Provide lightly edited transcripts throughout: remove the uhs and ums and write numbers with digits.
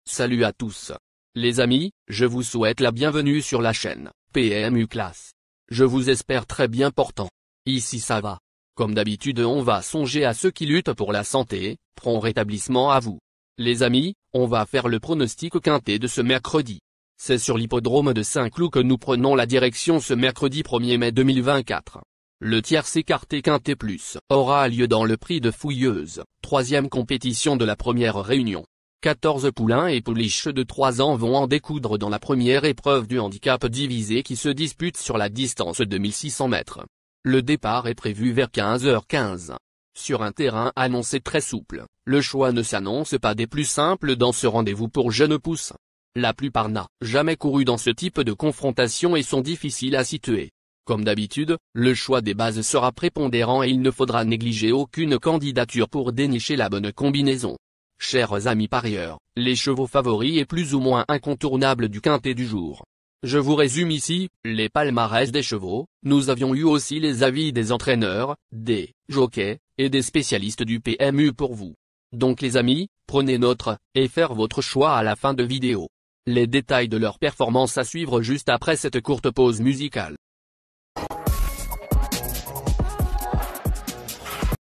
Salut à tous. Les amis, je vous souhaite la bienvenue sur la chaîne PMU Classe. Je vous espère très bien portant. Ici ça va. Comme d'habitude on va songer à ceux qui luttent pour la santé, prompt rétablissement à vous. Les amis, on va faire le pronostic quintet de ce mercredi. C'est sur l'hippodrome de Saint-Cloud que nous prenons la direction ce mercredi 1er mai 2024. Le tierce écarté quintet plus aura lieu dans le prix de Fouilleuse, troisième compétition de la première réunion. 14 poulains et pouliches de 3 ans vont en découdre dans la première épreuve du handicap divisé qui se dispute sur la distance de 1600 mètres. Le départ est prévu vers 15h15. Sur un terrain annoncé très souple, le choix ne s'annonce pas des plus simples dans ce rendez-vous pour jeunes pousses. La plupart n'ont jamais couru dans ce type de confrontation et sont difficiles à situer. Comme d'habitude, le choix des bases sera prépondérant et il ne faudra négliger aucune candidature pour dénicher la bonne combinaison. Chers amis parieurs, les chevaux favoris et plus ou moins incontournables du quintet du jour. Je vous résume ici, les palmarès des chevaux. Nous avions eu aussi les avis des entraîneurs, des jockeys, et des spécialistes du PMU pour vous. Donc les amis, prenez note, et faire votre choix à la fin de vidéo. Les détails de leur performance à suivre juste après cette courte pause musicale.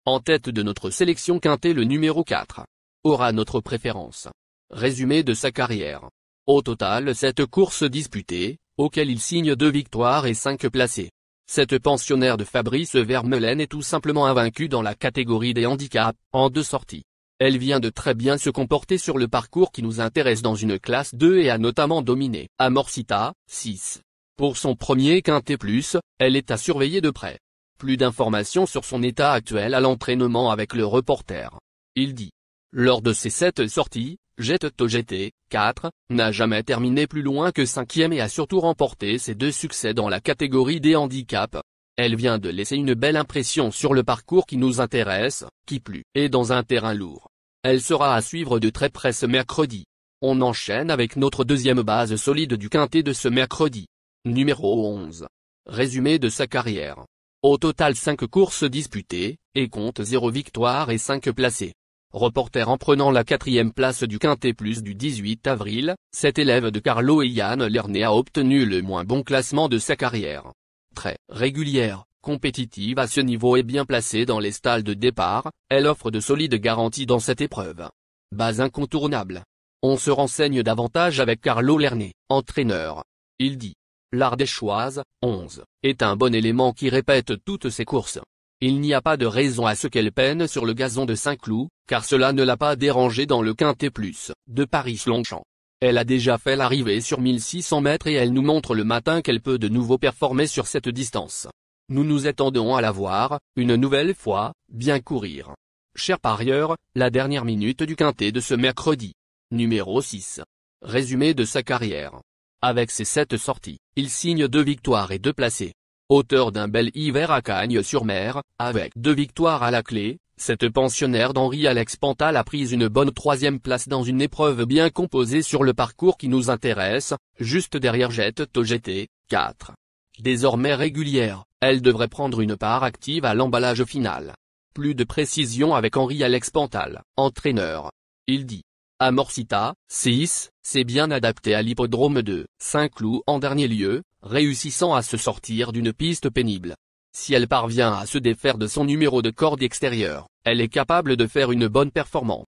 En tête de notre sélection quintet le numéro 4. Aura notre préférence. Résumé de sa carrière. Au total 7 courses disputées, auxquelles il signe 2 victoires et 5 placés. Cette pensionnaire de Fabrice Vermeulen est tout simplement invaincue dans la catégorie des handicaps, en 2 sorties. Elle vient de très bien se comporter sur le parcours qui nous intéresse dans une classe 2 et a notamment dominé Amorcita, 6. Pour son premier quintet plus, elle est à surveiller de près. Plus d'informations sur son état actuel à l'entraînement avec le reporter. Il dit. Lors de ses 7 sorties, Jet GT, 4, n'a jamais terminé plus loin que 5e et a surtout remporté ses 2 succès dans la catégorie des handicaps. Elle vient de laisser une belle impression sur le parcours qui nous intéresse, qui plus est dans un terrain lourd. Elle sera à suivre de très près ce mercredi. On enchaîne avec notre deuxième base solide du quintet de ce mercredi. Numéro 11. Résumé de sa carrière. Au total 5 courses disputées, et compte 0 victoire et 5 placés. Reporter en prenant la 4e place du quintet plus du 18 avril, cet élève de Carlo et Yann Lernet a obtenu le moins bon classement de sa carrière. Très régulière, compétitive à ce niveau et bien placée dans les stalles de départ, elle offre de solides garanties dans cette épreuve. Base incontournable. On se renseigne davantage avec Carlo Lernet, entraîneur. Il dit. L'Ardéchoise, 11, est un bon élément qui répète toutes ses courses. Il n'y a pas de raison à ce qu'elle peine sur le gazon de Saint-Cloud, car cela ne l'a pas dérangée dans le quintet plus, de Paris-Longchamp. Elle a déjà fait l'arrivée sur 1600 mètres et elle nous montre le matin qu'elle peut de nouveau performer sur cette distance. Nous nous attendons à la voir, une nouvelle fois, bien courir. Chers parieurs, la dernière minute du quintet de ce mercredi. Numéro 6. Résumé de sa carrière. Avec ses 7 sorties, il signe 2 victoires et 2 placés. Auteur d'un bel hiver à Cagnes-sur-Mer, avec 2 victoires à la clé, cette pensionnaire d'Henri-Alex Pantal a pris une bonne 3e place dans une épreuve bien composée sur le parcours qui nous intéresse, juste derrière Jet GT, 4. Désormais régulière, elle devrait prendre une part active à l'emballage final. Plus de précision avec Henri-Alex Pantal, entraîneur. Il dit. Amorcita, 6, c'est bien adapté à l'hippodrome de Saint-Cloud en dernier lieu, réussissant à se sortir d'une piste pénible. Si elle parvient à se défaire de son numéro de corde extérieure, elle est capable de faire une bonne performance.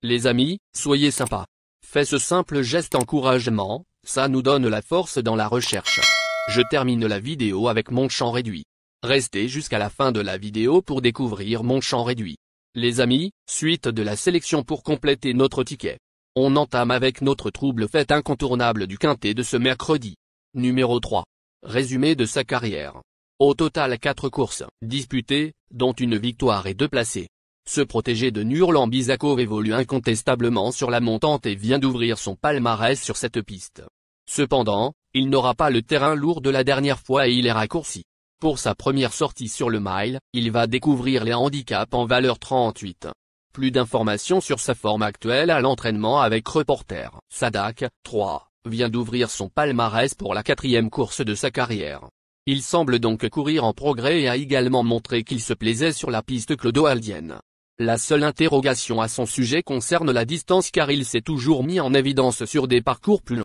Les amis, soyez sympas. Faites ce simple geste encouragement, ça nous donne la force dans la recherche. Je termine la vidéo avec mon champ réduit. Restez jusqu'à la fin de la vidéo pour découvrir mon champ réduit. Les amis, suite de la sélection pour compléter notre ticket. On entame avec notre trouble fête incontournable du quintet de ce mercredi. Numéro 3. Résumé de sa carrière. Au total 4 courses disputées, dont une victoire et 2 placés. Ce protégé de Nurlan-Bisakov évolue incontestablement sur la montante et vient d'ouvrir son palmarès sur cette piste. Cependant, il n'aura pas le terrain lourd de la dernière fois et il est raccourci. Pour sa première sortie sur le mile, il va découvrir les handicaps en valeur 38. Plus d'informations sur sa forme actuelle à l'entraînement avec reporter. Sadak, 3. vient d'ouvrir son palmarès pour la 4e course de sa carrière. Il semble donc courir en progrès et a également montré qu'il se plaisait sur la piste clodoaldienne. La seule interrogation à son sujet concerne la distance car il s'est toujours mis en évidence sur des parcours plus longs.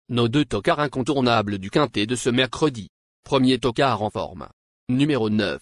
Nos 2 tocards incontournables du quintet de ce mercredi. Premier tocard en forme. Numéro 9.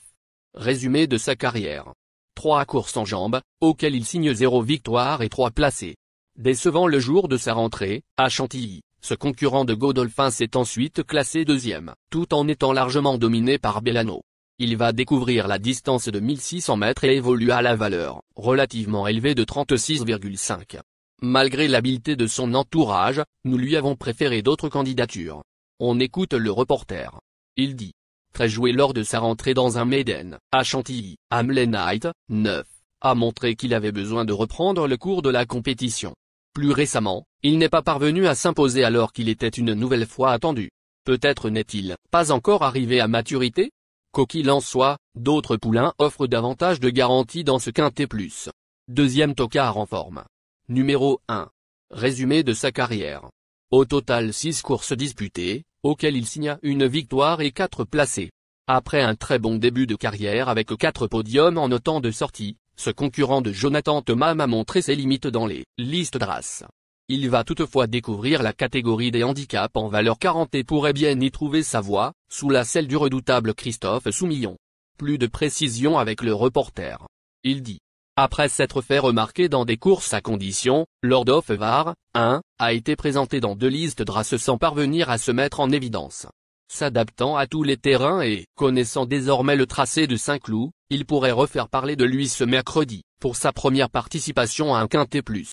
Résumé de sa carrière. 3 courses en jambes, auxquelles il signe 0 victoire et 3 placés. Décevant le jour de sa rentrée, à Chantilly, ce concurrent de Godolphin s'est ensuite classé 2e, tout en étant largement dominé par Bellano. Il va découvrir la distance de 1600 mètres et évolue à la valeur, relativement élevée de 36,5. Malgré l'habileté de son entourage, nous lui avons préféré d'autres candidatures. On écoute le reporter. Il dit. Très joué lors de sa rentrée dans un maiden, à Chantilly, Hamlin Knight, 9, a montré qu'il avait besoin de reprendre le cours de la compétition. Plus récemment, il n'est pas parvenu à s'imposer alors qu'il était une nouvelle fois attendu. Peut-être n'est-il pas encore arrivé à maturité? Quoi qu'il en soit, d'autres poulains offrent davantage de garanties dans ce quintet plus. Deuxième tocard en forme. Numéro 1. Résumé de sa carrière. Au total 6 courses disputées, auxquelles il signa une victoire et 4 placés. Après un très bon début de carrière avec 4 podiums en autant de sorties, ce concurrent de Jonathan Thomas a montré ses limites dans les listes de race. Il va toutefois découvrir la catégorie des handicaps en valeur 40 et pourrait bien y trouver sa voie, sous la selle du redoutable Christophe Soumillon. Plus de précision avec le reporter. Il dit. Après s'être fait remarquer dans des courses à condition, Lord of Var, 1, a été présenté dans 2 listes de race sans parvenir à se mettre en évidence. S'adaptant à tous les terrains et connaissant désormais le tracé de Saint-Cloud, il pourrait refaire parler de lui ce mercredi, pour sa première participation à un quintet plus.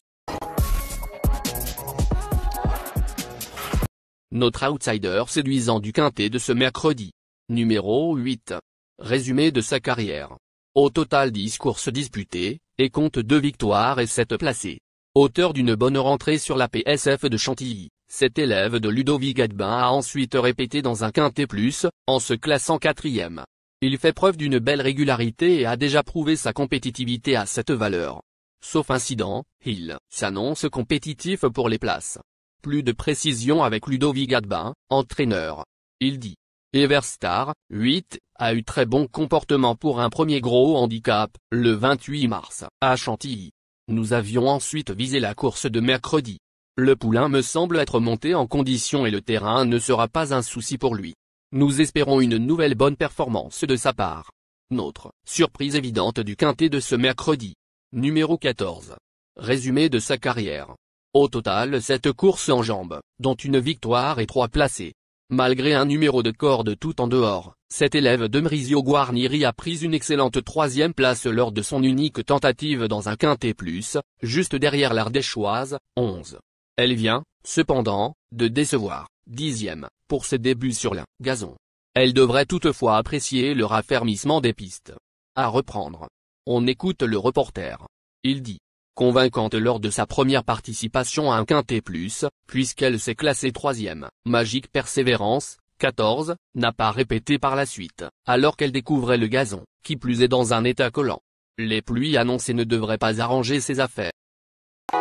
Notre outsider séduisant du quintet de ce mercredi. Numéro 8. Résumé de sa carrière. Au total 10 courses disputées, et compte 2 victoires et 7 placés. Auteur d'une bonne rentrée sur la PSF de Chantilly, cet élève de Ludovic Hadbin a ensuite répété dans un quintet plus, en se classant 4e. Il fait preuve d'une belle régularité et a déjà prouvé sa compétitivité à cette valeur. Sauf incident, il s'annonce compétitif pour les places. Plus de précision avec Ludovic Hadbin, entraîneur. Il dit. Everstar, 8, a eu très bon comportement pour un premier gros handicap, le 28 mars, à Chantilly. Nous avions ensuite visé la course de mercredi. Le poulain me semble être monté en condition et le terrain ne sera pas un souci pour lui. Nous espérons une nouvelle bonne performance de sa part. Notre surprise évidente du quintet de ce mercredi. Numéro 14. Résumé de sa carrière. Au total 7 courses en jambes, dont une victoire et 3 placés. Malgré un numéro de corde tout en dehors, cet élève de Maurizio Guarnieri a pris une excellente 3e place lors de son unique tentative dans un quintet plus, juste derrière l'Ardéchoise, 11. Elle vient, cependant, de décevoir, 10e, pour ses débuts sur le gazon. Elle devrait toutefois apprécier le raffermissement des pistes. À reprendre. On écoute le reporter. Il dit. Convaincante lors de sa première participation à un quintet plus, puisqu'elle s'est classée 3e, Magique Persévérance, 14, n'a pas répété par la suite, alors qu'elle découvrait le gazon, qui plus est dans un état collant. Les pluies annoncées ne devraient pas arranger ses affaires.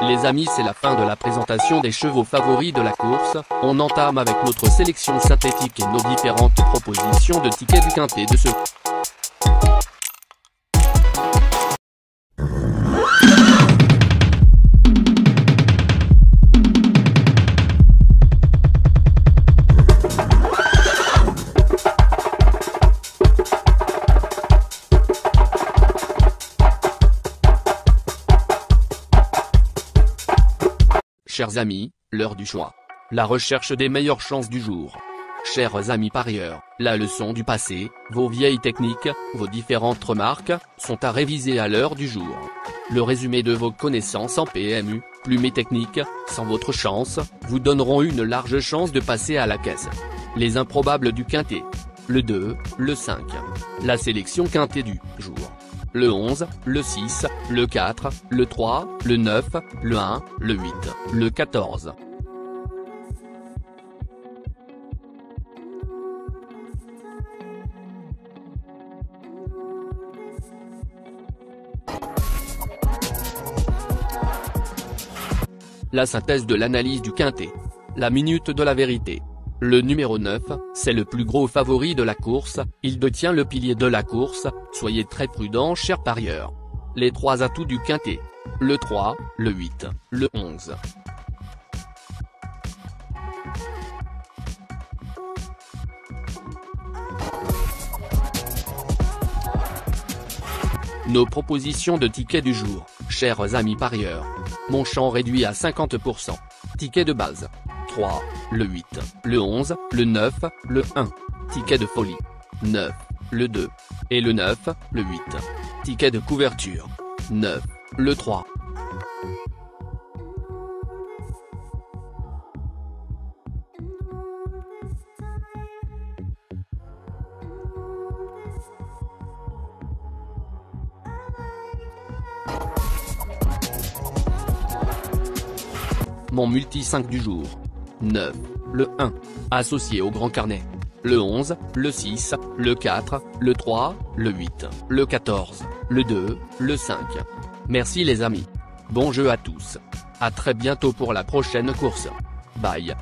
Les amis, c'est la fin de la présentation des chevaux favoris de la course. On entame avec notre sélection synthétique et nos différentes propositions de tickets du quintet de ce. Chers amis, l'heure du choix. La recherche des meilleures chances du jour. Chers amis parieurs, la leçon du passé, vos vieilles techniques, vos différentes remarques, sont à réviser à l'heure du jour. Le résumé de vos connaissances en PMU, plumes et techniques, sans votre chance, vous donneront une large chance de passer à la caisse. Les improbables du quintet. Le 2, le 5. La sélection quintet du jour. Le 11, le 6, le 4, le 3, le 9, le 1, le 8, le 14. La synthèse de l'analyse du quintet. La minute de la vérité. Le numéro 9, c'est le plus gros favori de la course, il détient le pilier de la course, soyez très prudents chers parieurs. Les 3 atouts du quintet. Le 3, le 8, le 11. Nos propositions de tickets du jour, chers amis parieurs. Mon champ réduit à 50%. Ticket de base. 3, le 8, le 11, le 9, le 1. Ticket de folie. 9, le 2. Et le 9, le 8. Ticket de couverture. 9, le 3. Mon multi 5 du jour. 9, le 1, associé au grand carnet. Le 11, le 6, le 4, le 3, le 8, le 14, le 2, le 5. Merci les amis. Bon jeu à tous. À très bientôt pour la prochaine course. Bye.